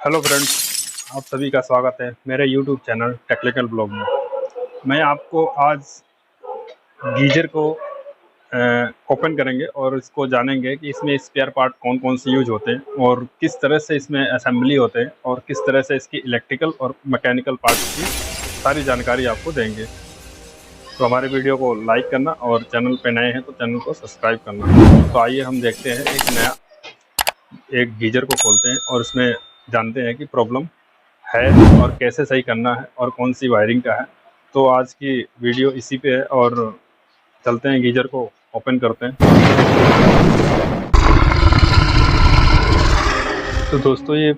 Hello friends, आप सभी का स्वागत है मेरे यूट्यूब चैनल टेक्निकल ब्लॉग में। मैं आपको आज गीजर को ओपन करेंगे और इसको जानेंगे कि इसमें स्पेयर पार्ट कौन कौन से यूज होते हैं और किस तरह से इसमें असेंबली होते हैं और किस तरह से इसकी इलेक्ट्रिकल और मैकेनिकल पार्ट्स की सारी जानकारी आपको देंगे। तो हमारे वीडियो को लाइक करना और चैनल पे नए हैं तो चैनल को सब्सक्राइब करना। तो आइए हम देखते हैं एक गीजर को खोलते हैं और इसमें जानते हैं कि प्रॉब्लम है और कैसे सही करना है और कौन सी वायरिंग का है। तो आज की वीडियो इसी पे है और चलते हैं गीजर को ओपन करते हैं। तो दोस्तों, ये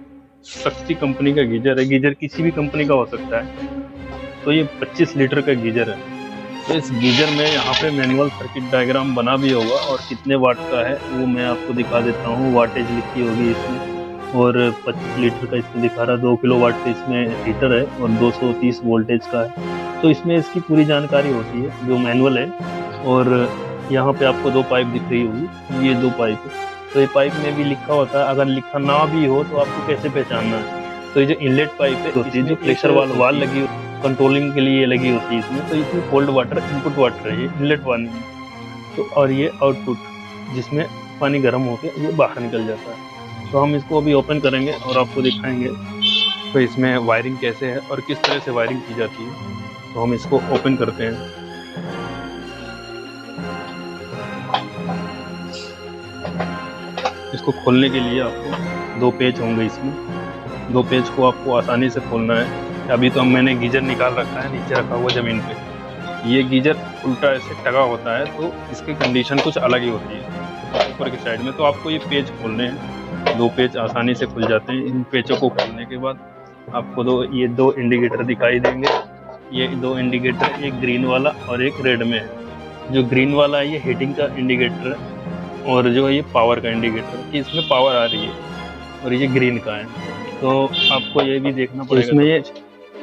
शक्ति कंपनी का गीजर है। गीजर किसी भी कंपनी का हो सकता है। तो ये 25 लीटर का गीजर है। तो इस गीजर में यहाँ पे मैनुअल सर्किट डायग्राम बना भी होगा और कितने वाट का है वो मैं आपको दिखा देता हूँ। वाटेज लिखी होगी इसमें और 25 लीटर का इसमें दिखा रहा है। 2 किलोवाट का इसमें हीटर है और 230 वोल्टेज का है। तो इसमें इसकी पूरी जानकारी होती है जो मैनुअल है। और यहाँ पे आपको 2 पाइप दिख रही होगी, ये 2 पाइप है। तो ये पाइप में भी लिखा होता है, अगर लिखा ना भी हो तो आपको कैसे पहचानना है। तो ये जो इनलेट पाइप है होती है, जो प्रेशर वाल लगी कंट्रोलिंग के लिए लगी होती है इसमें। तो इसमें कोल्ड वाटर इनपुट वाटर है, ये इनलेट पानी है। तो और ये आउटपुट जिसमें पानी गर्म होकर ये बाहर निकल जाता है। तो हम इसको अभी ओपन करेंगे और आपको दिखाएंगे तो इसमें वायरिंग कैसे है और किस तरह से वायरिंग की जाती है। तो हम इसको ओपन करते हैं। इसको खोलने के लिए आपको 2 पेच होंगे। इसमें 2 पेच को आपको आसानी से खोलना है। अभी तो मैंने गीजर निकाल रखा है, नीचे रखा हुआ ज़मीन पे। ये गीजर उल्टा ऐसे टगा होता है तो इसकी कंडीशन कुछ अलग ही होती है ऊपर की साइड में। तो आपको ये पेच खोलने हैं। 2 पेच आसानी से खुल जाते हैं। इन पेचों को खोलने के बाद आपको ये 2 इंडिकेटर दिखाई देंगे। ये 2 इंडिकेटर, एक ग्रीन वाला और एक रेड में है। जो ग्रीन वाला है ये हीटिंग का इंडिकेटर है और जो है ये पावर का इंडिकेटर कि इसमें पावर आ रही है, और ये ग्रीन का है। तो आपको ये भी देखना पड़ेगा। इसमें ये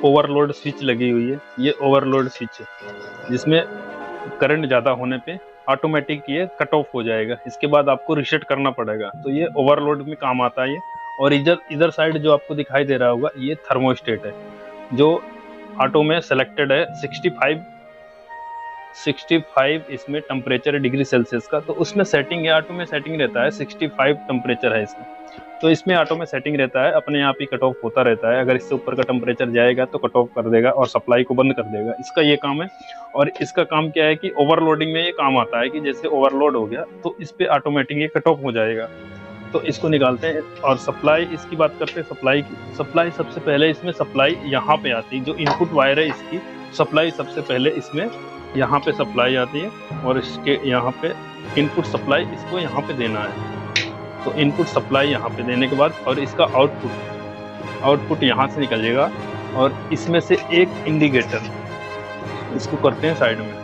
ओवरलोड स्विच लगी हुई है। ये ओवरलोड स्विच है जिसमें करंट ज़्यादा होने पे ऑटोमेटिक ये कट ऑफ हो जाएगा। इसके बाद आपको रीसेट करना पड़ेगा। तो ये ओवरलोड में काम आता है ये। और इधर साइड जो आपको दिखाई दे रहा होगा ये थर्मोस्टेट है जो ऑटो में सेलेक्टेड है। 65 इसमें टेम्परेचर है डिग्री सेल्सियस का। तो उसमें सेटिंग है, ऑटो में सेटिंग रहता है 65 टेम्परेचर है इसमें। तो इसमें ऑटो में सेटिंग रहता है, अपने आप ही कट ऑफ होता रहता है। अगर इससे ऊपर का टेम्परेचर जाएगा तो कट ऑफ कर देगा और सप्लाई को बंद कर देगा। इसका ये काम है। और इसका काम क्या है कि ओवरलोडिंग में ये काम आता है कि जैसे ओवरलोड हो गया तो इस पे ऑटोमेटिक ये कट ऑफ हो जाएगा। तो इसको निकालते हैं। और सप्लाई, इसकी बात करते हैं सप्लाई की। सप्लाई सबसे पहले इसमें सप्लाई यहाँ पे आती है। जो इनपुट वायर है इसकी सप्लाई सबसे पहले इसमें यहाँ पे सप्लाई आती है और इसके यहाँ पे इनपुट सप्लाई इसको यहाँ पे देना है। तो इनपुट सप्लाई यहाँ पे देने के बाद और इसका आउटपुट यहाँ से निकलेगा और इसमें से एक इंडिकेटर इसको करते हैं साइड में।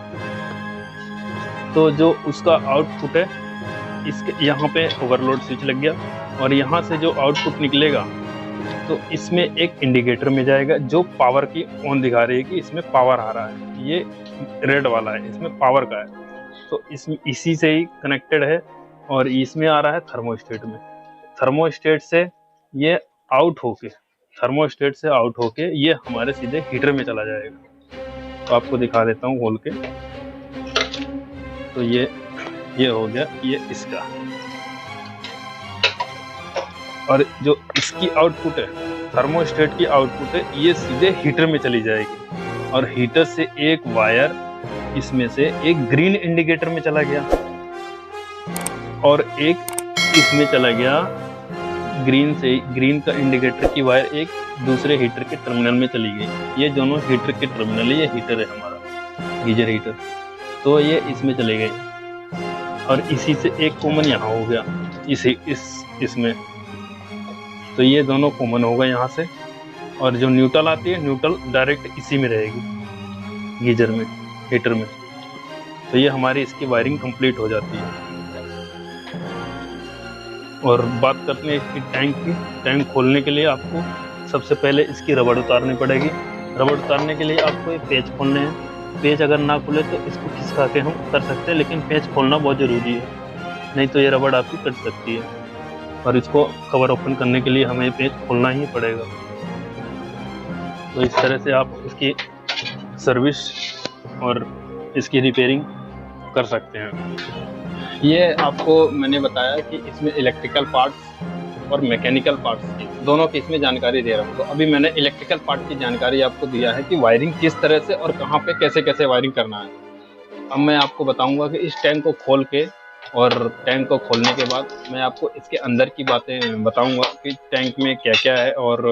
तो जो उसका आउटपुट है इसके यहाँ पे ओवरलोड स्विच लग गया और यहाँ से जो आउटपुट निकलेगा तो इसमें एक इंडिकेटर में जाएगा जो पावर की ऑन दिखा रही है कि इसमें पावर आ रहा है। ये रेड वाला है, इसमें पावर का है। तो इसमें इसी से ही कनेक्टेड है और इसमें आ रहा है थर्मोस्टेट में। थर्मोस्टेट से ये आउट होके ये हमारे सीधे हीटर में चला जाएगा। तो आपको दिखा देता हूँ खोल के। तो ये हो गया ये इसका। और जो इसकी आउटपुट है, थर्मोस्टेट की आउटपुट है, ये सीधे हीटर में चली जाएगी। और हीटर से एक वायर इसमें से एक ग्रीन इंडिकेटर में चला गया और एक इसमें चला गया। ग्रीन का इंडिकेटर की वायर एक दूसरे हीटर के टर्मिनल में चली गई। ये दोनों हीटर के टर्मिनल है। ये हीटर है हमारा गीजर हीटर। तो ये इसमें चले गए और इसी से एक कॉमन यहाँ हो गया इसमें। तो ये दोनों कॉमन हो गए यहाँ से। और जो न्यूट्रल आती है, न्यूट्रल डायरेक्ट इसी में रहेगी गीजर में, हीटर में। तो ये हमारी इसकी वायरिंग कंप्लीट हो जाती है। और बात करते हैं इसकी टैंक की। टैंक खोलने के लिए आपको सबसे पहले इसकी रबड़ उतारनी पड़ेगी। रबड़ उतारने के लिए आपको ये पेच खोलने हैं। पेच अगर ना खुले तो इसको खिसका के हम कर सकते हैं, लेकिन पेच खोलना बहुत ज़रूरी है, नहीं तो ये रबड़ आपकी कट सकती है। और इसको कवर ओपन करने के लिए हमें पेज खोलना ही पड़ेगा। तो इस तरह से आप इसकी सर्विस और इसकी रिपेयरिंग कर सकते हैं। ये आपको मैंने बताया कि इसमें इलेक्ट्रिकल पार्ट्स और मैकेनिकल पार्ट्स की दोनों की इसमें जानकारी दे रहा हूँ। तो अभी मैंने इलेक्ट्रिकल पार्ट की जानकारी आपको दिया है कि वायरिंग किस तरह से और कहाँ पे कैसे कैसे वायरिंग करना है। अब मैं आपको बताऊंगा कि इस टैंक को खोल के, और टैंक को खोलने के बाद मैं आपको इसके अंदर की बातें बताऊंगा कि टैंक में क्या क्या है और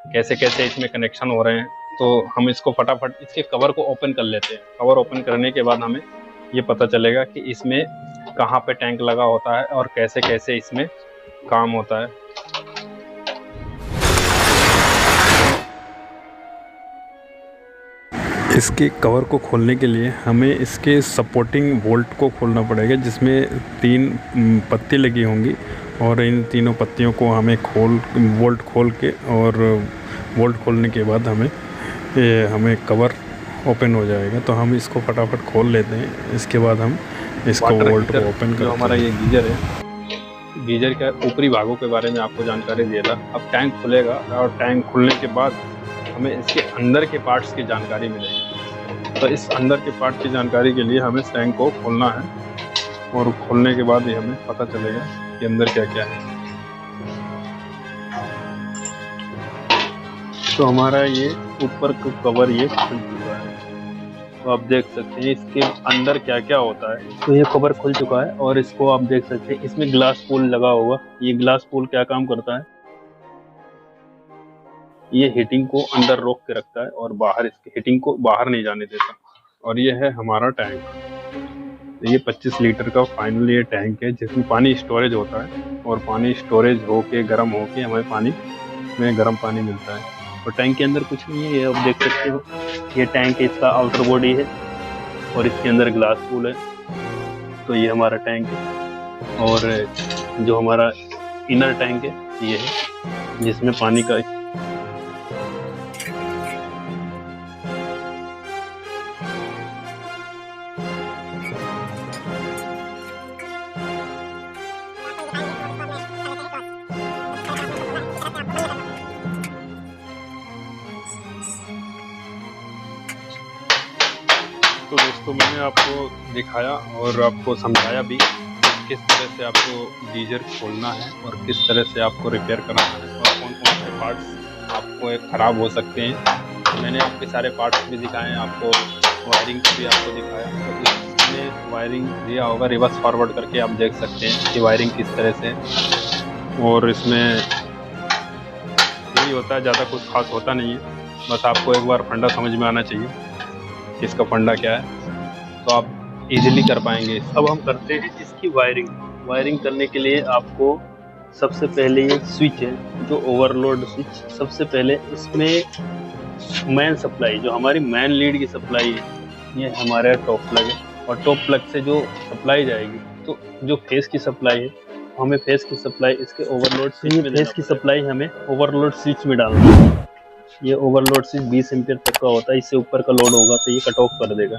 कैसे कैसे इसमें कनेक्शन हो रहे हैं। तो हम इसको फटाफट इसके कवर को ओपन कर लेते हैं। कवर ओपन करने के बाद हमें ये पता चलेगा कि इसमें कहाँ पे टैंक लगा होता है और कैसे कैसे इसमें काम होता है। इसके कवर को खोलने के लिए हमें इसके सपोर्टिंग बोल्ट को खोलना पड़ेगा, जिसमें 3 पत्ती लगी होंगी, और इन तीनों पत्तियों को हमें बोल्ट खोल के, और बोल्ट खोलने के बाद हमें कवर ओपन हो जाएगा। तो हम इसको फटाफट खोल लेते हैं। इसके बाद हम इसको बोल्ट को ओपन करते हैं। हमारा ये गीजर है, गीजर के ऊपरी भागों के बारे में आपको जानकारी दे रहा। अब टैंक खुलेगा और टैंक खुलने के बाद हमें इसके अंदर के पार्ट्स की जानकारी मिलेगी। तो इस अंदर के पार्ट की जानकारी के लिए हमें टैंक को खोलना है, और खोलने के बाद ही हमें पता चलेगा कि अंदर क्या क्या है। तो हमारा ये ऊपर का कवर ये खुल चुका है। तो आप देख सकते हैं इसके अंदर क्या क्या होता है। तो ये कवर खुल चुका है और इसको आप देख सकते हैं इसमें ग्लास पूल लगा होगा। ये ग्लास पूल क्या काम करता है, ये हीटिंग को अंदर रोक के रखता है और बाहर इसके हीटिंग को बाहर नहीं जाने देता। और ये है हमारा टैंक। तो ये 25 लीटर का फाइनल ये टैंक है, जिसमें पानी स्टोरेज होता है, और पानी स्टोरेज होके गर्म होके हमें पानी में गर्म पानी मिलता है। और टैंक के अंदर कुछ नहीं है, ये आप देख सकते हो। ये टैंक इसका आउटर बॉडी है और इसके अंदर ग्लास पूल है। तो ये हमारा टैंक है, और जो हमारा इनर टैंक है ये है, जिसमें पानी का तो दोस्तों मैंने आपको दिखाया और आपको समझाया भी किस तरह से आपको गीजर खोलना है और किस तरह से आपको रिपेयर कराना है, और कौन कौन से पार्ट्स आपको ख़राब हो सकते हैं। मैंने आपके सारे पार्ट्स भी दिखाए हैं, आपको वायरिंग भी आपको दिखाया। तो इसमें वायरिंग दिया होगा, रिवर्स फॉरवर्ड करके आप देख सकते हैं कि वायरिंग किस तरह से। और इसमें यही होता है, ज़्यादा कुछ खास होता नहीं है। बस आपको एक बार फंडा समझ में आना चाहिए कि इसका फंडा क्या है, तो आप इजीली कर पाएंगे। अब हम करते हैं इसकी वायरिंग। वायरिंग करने के लिए आपको सबसे पहले ये स्विच है, जो ओवरलोड स्विच। सबसे पहले इसमें मेन सप्लाई, जो हमारी मेन लीड की सप्लाई है, ये हमारा टॉप प्लग है। और टॉप प्लग से जो सप्लाई जाएगी, तो जो फेस की सप्लाई है, हमें फेस की सप्लाई इसके ओवरलोड स्विच में, फेस की सप्लाई हमें ओवरलोड स्विच में डालना है। ये ओवरलोड स्विच 20 एम्पियर तक का होता है। इससे ऊपर का लोड होगा तो ये कट ऑफ कर देगा,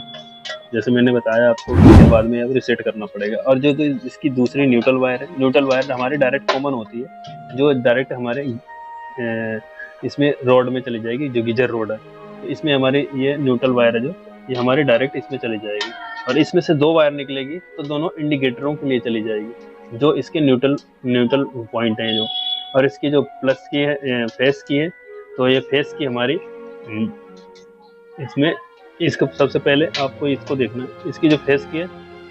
जैसे मैंने बताया आपको। इसके बाद में अब रीसेट करना पड़ेगा। और जो इसकी दूसरी न्यूट्रल वायर है, न्यूट्रल वायर हमारी डायरेक्ट कॉमन होती है, जो डायरेक्ट हमारे इसमें रोड में चली जाएगी, जो गीजर रोड है। तो इसमें हमारी ये न्यूट्रल वायर है, जो ये हमारी डायरेक्ट इसमें चली जाएगी। और इसमें से 2 वायर निकलेगी, तो दोनों इंडिकेटरों के लिए चली जाएगी, जो इसके न्यूट्रल पॉइंट हैं जो। और इसकी जो प्लस की है, फेस की है, तो ये फेस की हमारी इसमें, इसको सबसे पहले आपको इसको देखना है। इसकी जो फेस की है,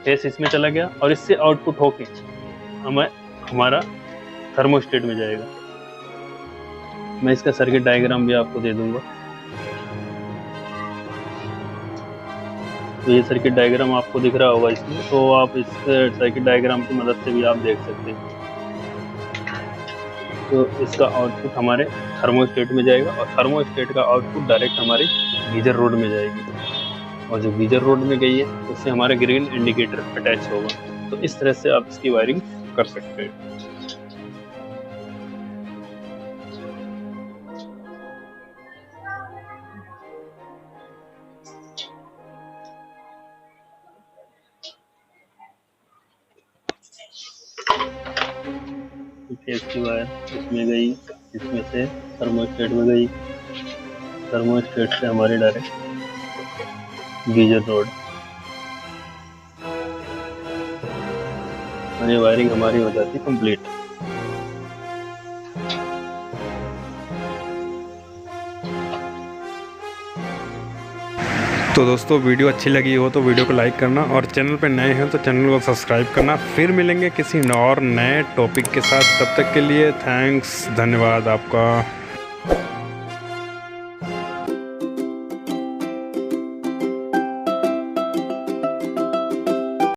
फेस इसमें चला गया, और इससे आउटपुट होके हमारा थर्मोस्टेट में जाएगा। मैं इसका सर्किट डायग्राम भी आपको दे दूंगा। तो ये सर्किट डायग्राम आपको दिख रहा होगा इसमें, तो आप इस सर्किट डायग्राम की मदद से भी आप देख सकते हैं। तो इसका आउटपुट हमारे थर्मोस्टेट में जाएगा, और थर्मोस्टेट का आउटपुट डायरेक्ट हमारी गीजर रोड में जाएगी। और जो गीजर रोड में गई है, उससे हमारा ग्रीन इंडिकेटर अटैच होगा। तो इस तरह से आप इसकी वायरिंग कर सकते हैं। टेप की वायर इसमें गई, इसमें से थर्मोस्टेट में गई, थर्मोस्टेट से हमारे डायरेक्ट गीजर रोड, और ये वायरिंग हमारी हो जाती कंप्लीट। तो दोस्तों वीडियो अच्छी लगी हो तो वीडियो को लाइक करना, और चैनल पर नए हैं तो चैनल को सब्सक्राइब करना। फिर मिलेंगे किसी और नए टॉपिक के साथ, तब तक के लिए थैंक्स, धन्यवाद आपका।